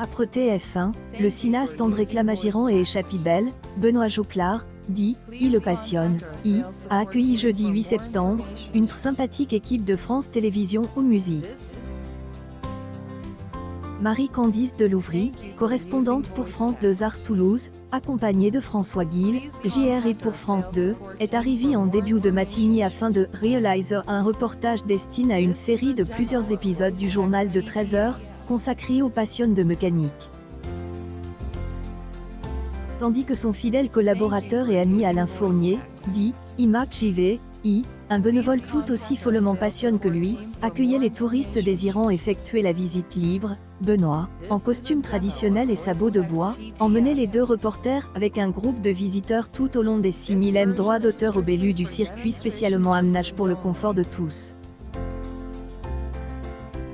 Après TF1, le cinéaste André Clamagiran et Chappie Bell, Benoît Jouclard, dit « Il le passionne », a accueilli jeudi 8 septembre, une sympathique équipe de France Télévisions aux musiques. Marie-Candice Delouvry, correspondante pour France 2 Art Toulouse, accompagnée de François Guil, JRI pour France 2, est arrivée en début de matinée afin de réaliser un reportage destiné à une série de plusieurs épisodes du journal de 13 heures, consacré aux passions de mécanique. Tandis que son fidèle collaborateur et ami Alain Fournier, dit « Imac JV, un bénévole tout aussi follement passionné que lui, accueillait les touristes désirant effectuer la visite libre. Benoît, en costume traditionnel et sabots de bois, emmenait les deux reporters avec un groupe de visiteurs tout au long des 6000 m droits d'auteur au Bellu du circuit spécialement aménagé pour le confort de tous.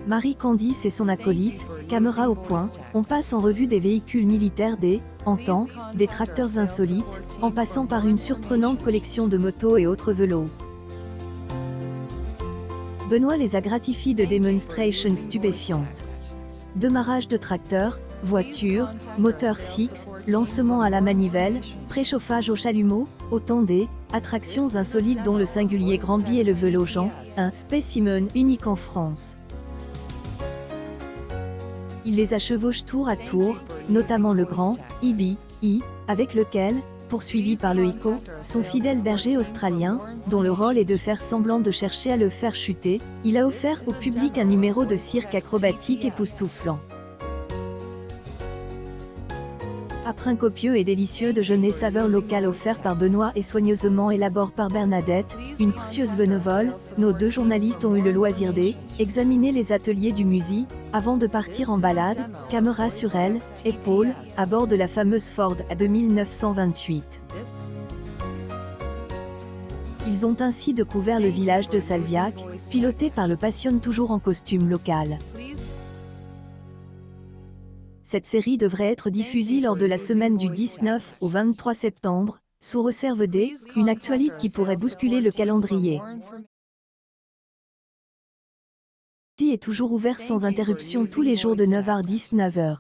Marie-Candice et son acolyte, caméra au point, on passe en revue des véhicules militaires des tracteurs insolites, en passant par une surprenante collection de motos et autres vélos. Benoît les a gratifiés de démonstrations stupéfiantes. Démarrage de tracteurs, voitures, moteurs fixes, lancement à la manivelle, préchauffage au chalumeau, autant attractions insolites dont le singulier Grand-Bi et le vélo Jean, un spécimen unique en France. Il les a chevauchés tour à tour, notamment le grand Ibi, avec lequel, poursuivi par le Ico, son fidèle berger australien, dont le rôle est de faire semblant de chercher à le faire chuter, il a offert au public un numéro de cirque acrobatique époustouflant. Après un copieux et délicieux déjeuner saveur locale offert par Benoît et soigneusement élaboré par Bernadette, une précieuse bénévole, nos deux journalistes ont eu le loisir d'examiner les ateliers du musée, avant de partir en balade, caméra sur elle, épaule, à bord de la fameuse Ford de 1928. Ils ont ainsi découvert le village de Salviac, piloté par le passionne toujours en costume local. Cette série devrait être diffusée lors de la semaine du 19 au 23 septembre, sous réserve une actualité qui pourrait bousculer le calendrier. Est toujours ouvert sans interruption tous les jours de 9h à 19h.